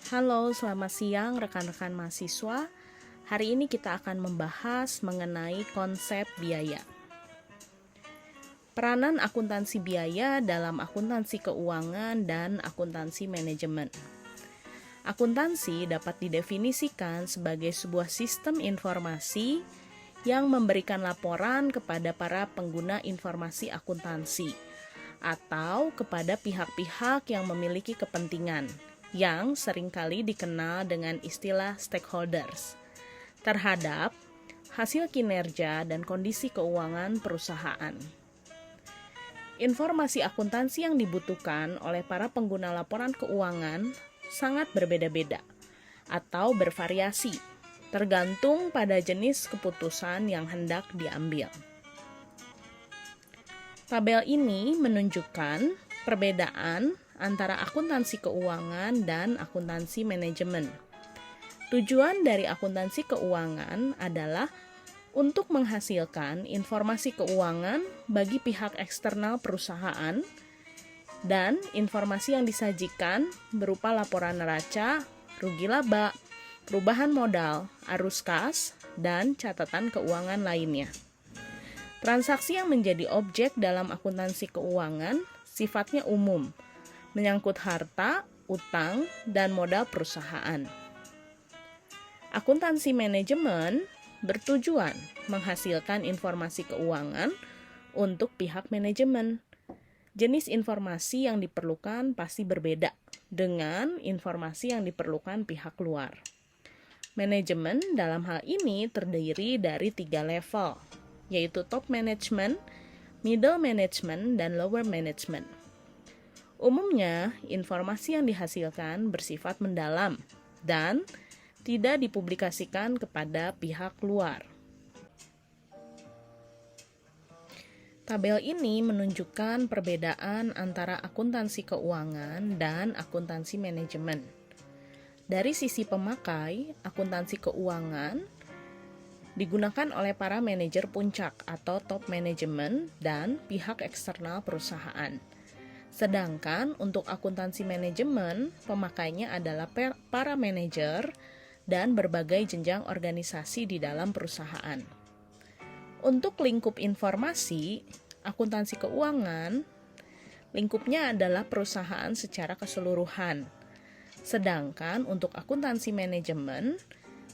Halo, selamat siang rekan-rekan mahasiswa. Hari ini kita akan membahas mengenai konsep biaya. Peranan akuntansi biaya dalam akuntansi keuangan dan akuntansi manajemen. Akuntansi dapat didefinisikan sebagai sebuah sistem informasi yang memberikan laporan kepada para pengguna informasi akuntansi atau kepada pihak-pihak yang memiliki kepentingan yang seringkali dikenal dengan istilah stakeholders terhadap hasil kinerja dan kondisi keuangan perusahaan. Informasi akuntansi yang dibutuhkan oleh para pengguna laporan keuangan sangat berbeda-beda atau bervariasi, tergantung pada jenis keputusan yang hendak diambil. Tabel ini menunjukkan perbedaan antara akuntansi keuangan dan akuntansi manajemen. Tujuan dari akuntansi keuangan adalah untuk menghasilkan informasi keuangan bagi pihak eksternal perusahaan dan informasi yang disajikan berupa laporan neraca, rugi laba, perubahan modal, arus kas, dan catatan keuangan lainnya. Transaksi yang menjadi objek dalam akuntansi keuangan sifatnya umum, menyangkut harta, utang, dan modal perusahaan. Akuntansi manajemen bertujuan menghasilkan informasi keuangan untuk pihak manajemen. Jenis informasi yang diperlukan pasti berbeda dengan informasi yang diperlukan pihak luar. Manajemen dalam hal ini terdiri dari 3 level, yaitu top management, middle management, dan lower management. Umumnya, informasi yang dihasilkan bersifat mendalam dan tidak dipublikasikan kepada pihak luar. Tabel ini menunjukkan perbedaan antara akuntansi keuangan dan akuntansi manajemen. Dari sisi pemakai, akuntansi keuangan digunakan oleh para manajer puncak atau top management dan pihak eksternal perusahaan. Sedangkan untuk akuntansi manajemen, pemakainya adalah para manajer dan berbagai jenjang organisasi di dalam perusahaan. Untuk lingkup informasi, akuntansi keuangan, lingkupnya adalah perusahaan secara keseluruhan. Sedangkan untuk akuntansi manajemen,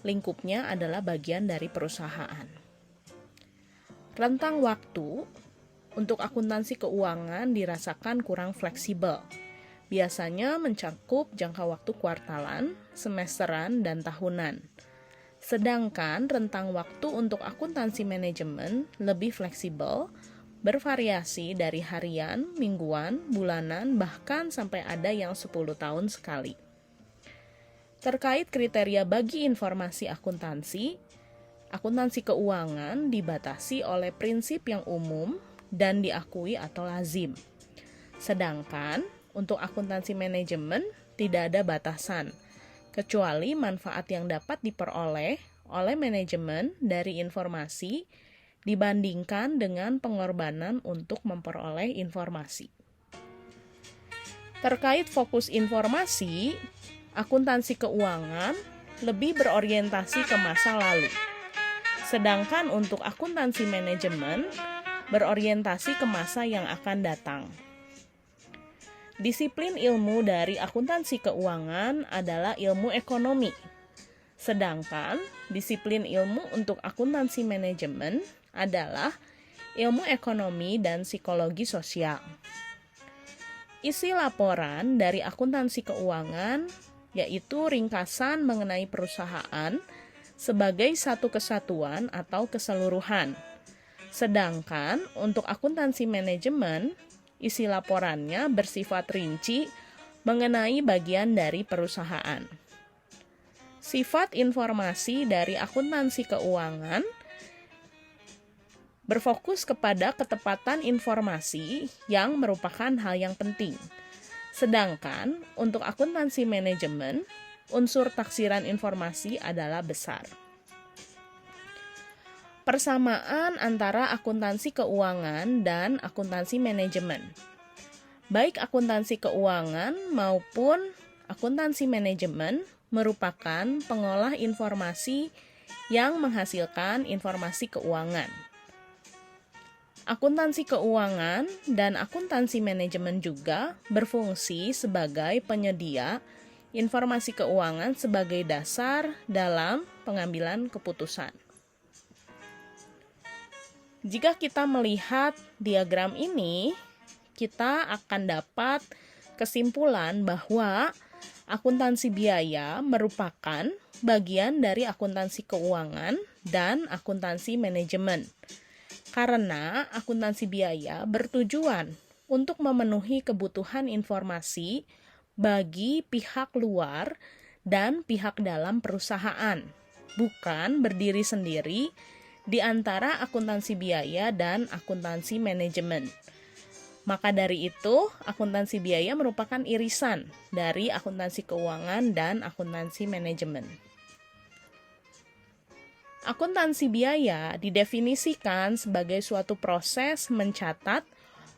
lingkupnya adalah bagian dari perusahaan. Rentang waktu untuk akuntansi keuangan dirasakan kurang fleksibel. Biasanya mencakup jangka waktu kuartalan, semesteran, dan tahunan. Sedangkan rentang waktu untuk akuntansi manajemen lebih fleksibel, bervariasi dari harian, mingguan, bulanan, bahkan sampai ada yang 10 tahun sekali. Terkait kriteria bagi informasi akuntansi keuangan dibatasi oleh prinsip yang umum dan diakui atau lazim. Sedangkan untuk akuntansi manajemen tidak ada batasan, kecuali manfaat yang dapat diperoleh oleh manajemen dari informasi dibandingkan dengan pengorbanan untuk memperoleh informasi. Terkait fokus informasi, akuntansi keuangan lebih berorientasi ke masa lalu. Sedangkan untuk akuntansi manajemen berorientasi ke masa yang akan datang. Disiplin ilmu dari akuntansi keuangan adalah ilmu ekonomi. Sedangkan disiplin ilmu untuk akuntansi manajemen adalah ilmu ekonomi dan psikologi sosial. Isi laporan dari akuntansi keuangan yaitu ringkasan mengenai perusahaan sebagai satu kesatuan atau keseluruhan. Sedangkan untuk akuntansi manajemen, isi laporannya bersifat rinci mengenai bagian dari perusahaan. Sifat informasi dari akuntansi keuangan berfokus kepada ketepatan informasi yang merupakan hal yang penting. Sedangkan untuk akuntansi manajemen, unsur taksiran informasi adalah besar. Persamaan antara akuntansi keuangan dan akuntansi manajemen. Baik akuntansi keuangan maupun akuntansi manajemen merupakan pengolah informasi yang menghasilkan informasi keuangan. Akuntansi keuangan dan akuntansi manajemen juga berfungsi sebagai penyedia informasi keuangan sebagai dasar dalam pengambilan keputusan. Jika kita melihat diagram ini, kita akan dapat kesimpulan bahwa akuntansi biaya merupakan bagian dari akuntansi keuangan dan akuntansi manajemen. Karena akuntansi biaya bertujuan untuk memenuhi kebutuhan informasi bagi pihak luar dan pihak dalam perusahaan, bukan berdiri sendiri di antara akuntansi biaya dan akuntansi manajemen. Maka dari itu, akuntansi biaya merupakan irisan dari akuntansi keuangan dan akuntansi manajemen. Akuntansi biaya didefinisikan sebagai suatu proses mencatat,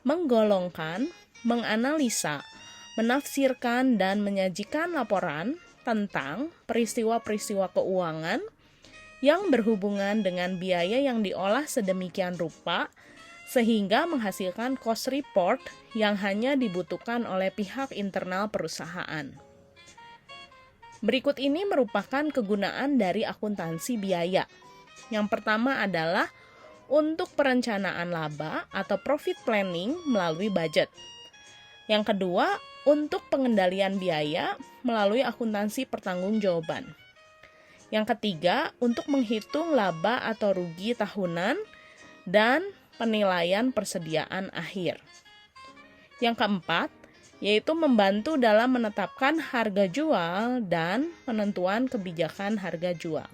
menggolongkan, menganalisa, menafsirkan, dan menyajikan laporan tentang peristiwa-peristiwa keuangan yang berhubungan dengan biaya yang diolah sedemikian rupa sehingga menghasilkan cost report yang hanya dibutuhkan oleh pihak internal perusahaan. Berikut ini merupakan kegunaan dari akuntansi biaya. Yang pertama adalah untuk perencanaan laba atau profit planning melalui budget. Yang kedua, untuk pengendalian biaya melalui akuntansi pertanggungjawaban. Yang ketiga, untuk menghitung laba atau rugi tahunan dan penilaian persediaan akhir. Yang keempat, yaitu membantu dalam menetapkan harga jual dan penentuan kebijakan harga jual.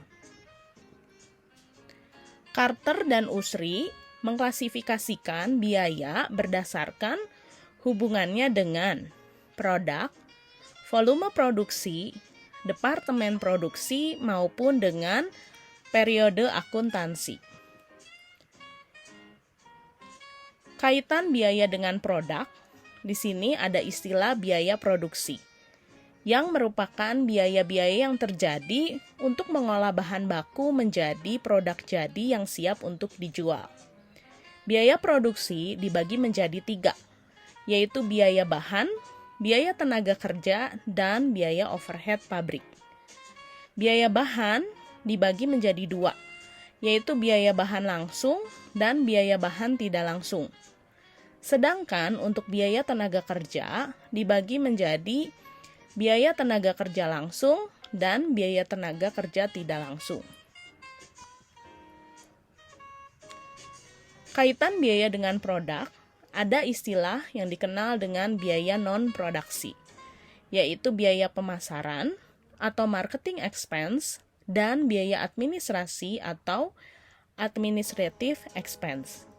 Carter dan Usri mengklasifikasikan biaya berdasarkan hubungannya dengan produk, volume produksi, departemen produksi, maupun dengan periode akuntansi. Kaitan biaya dengan produk, di sini ada istilah biaya produksi, yang merupakan biaya-biaya yang terjadi untuk mengolah bahan baku menjadi produk jadi yang siap untuk dijual. Biaya produksi dibagi menjadi 3, yaitu biaya bahan, biaya tenaga kerja, dan biaya overhead pabrik. Biaya bahan dibagi menjadi 2, yaitu biaya bahan langsung dan biaya bahan tidak langsung. Sedangkan untuk biaya tenaga kerja dibagi menjadi biaya tenaga kerja langsung dan biaya tenaga kerja tidak langsung. Kaitan biaya dengan produk, ada istilah yang dikenal dengan biaya non-produksi, yaitu biaya pemasaran atau marketing expense dan biaya administrasi atau administrative expense.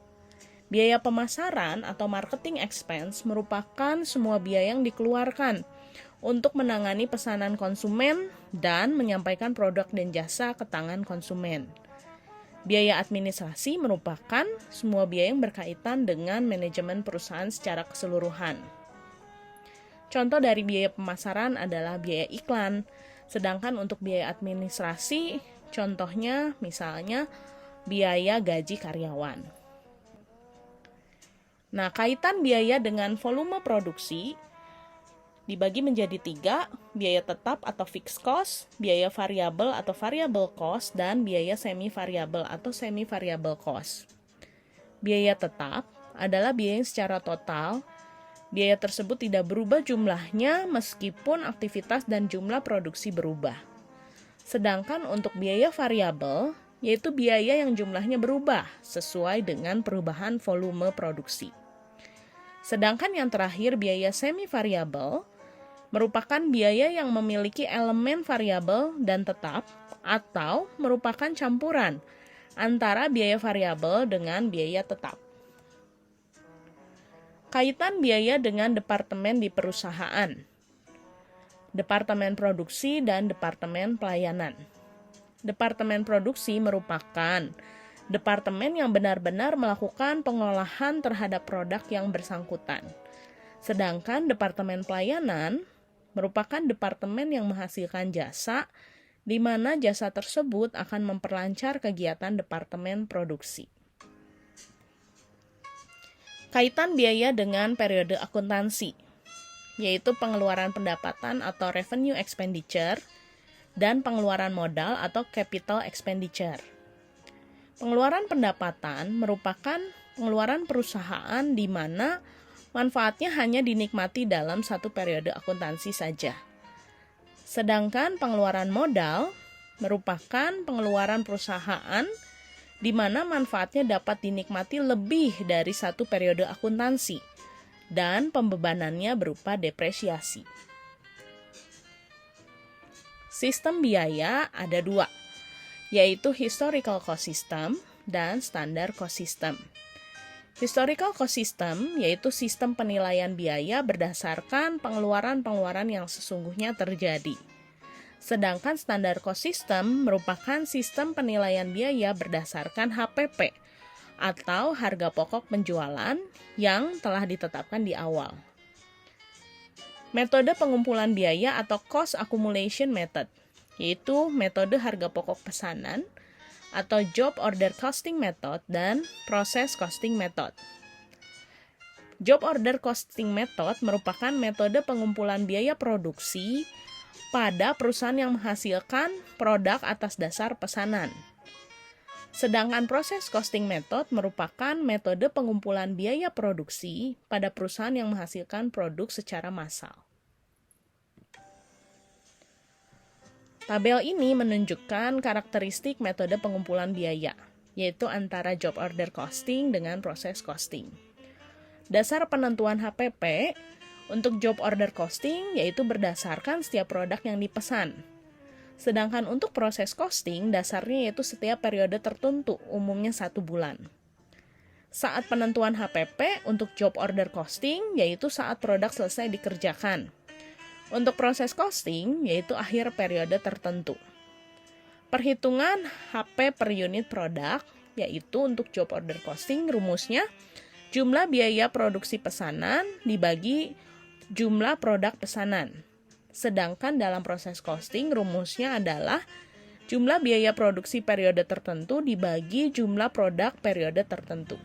Biaya pemasaran atau marketing expense merupakan semua biaya yang dikeluarkan untuk menangani pesanan konsumen dan menyampaikan produk dan jasa ke tangan konsumen. Biaya administrasi merupakan semua biaya yang berkaitan dengan manajemen perusahaan secara keseluruhan. Contoh dari biaya pemasaran adalah biaya iklan, sedangkan untuk biaya administrasi, contohnya misalnya biaya gaji karyawan. Nah, kaitan biaya dengan volume produksi dibagi menjadi 3, biaya tetap atau fixed cost, biaya variabel atau variable cost, dan biaya semi-variabel atau semi-variable cost. Biaya tetap adalah biaya yang secara total, biaya tersebut tidak berubah jumlahnya meskipun aktivitas dan jumlah produksi berubah. Sedangkan untuk biaya variabel, yaitu biaya yang jumlahnya berubah sesuai dengan perubahan volume produksi. Sedangkan yang terakhir, biaya semi-variabel merupakan biaya yang memiliki elemen variabel dan tetap atau merupakan campuran antara biaya variabel dengan biaya tetap. Kaitan biaya dengan departemen di perusahaan, departemen produksi, dan departemen pelayanan. Departemen produksi merupakan departemen yang benar-benar melakukan pengolahan terhadap produk yang bersangkutan. Sedangkan departemen pelayanan merupakan departemen yang menghasilkan jasa, di mana jasa tersebut akan memperlancar kegiatan departemen produksi. Kaitan biaya dengan periode akuntansi, yaitu pengeluaran pendapatan atau revenue expenditure, dan pengeluaran modal atau capital expenditure. Pengeluaran pendapatan merupakan pengeluaran perusahaan di mana manfaatnya hanya dinikmati dalam satu periode akuntansi saja. Sedangkan pengeluaran modal merupakan pengeluaran perusahaan di mana manfaatnya dapat dinikmati lebih dari satu periode akuntansi dan pembebanannya berupa depresiasi. Sistem biaya ada dua, yaitu historical cost system dan standard cost system. Historical cost system yaitu sistem penilaian biaya berdasarkan pengeluaran-pengeluaran yang sesungguhnya terjadi. Sedangkan standard cost system merupakan sistem penilaian biaya berdasarkan HPP atau harga pokok penjualan yang telah ditetapkan di awal. Metode pengumpulan biaya atau cost accumulation method, yaitu metode harga pokok pesanan atau job order costing method dan process costing method. Job order costing method merupakan metode pengumpulan biaya produksi pada perusahaan yang menghasilkan produk atas dasar pesanan. Sedangkan proses costing method merupakan metode pengumpulan biaya produksi pada perusahaan yang menghasilkan produk secara massal. Tabel ini menunjukkan karakteristik metode pengumpulan biaya, yaitu antara job order costing dengan proses costing. Dasar penentuan HPP untuk job order costing yaitu berdasarkan setiap produk yang dipesan. Sedangkan untuk proses costing, dasarnya yaitu setiap periode tertentu, umumnya 1 bulan. Saat penentuan HPP untuk job order costing, yaitu saat produk selesai dikerjakan. Untuk proses costing, yaitu akhir periode tertentu. Perhitungan HP per unit produk, yaitu untuk job order costing, rumusnya jumlah biaya produksi pesanan dibagi jumlah produk pesanan. Sedangkan dalam proses costing, rumusnya adalah jumlah biaya produksi periode tertentu dibagi jumlah produk periode tertentu.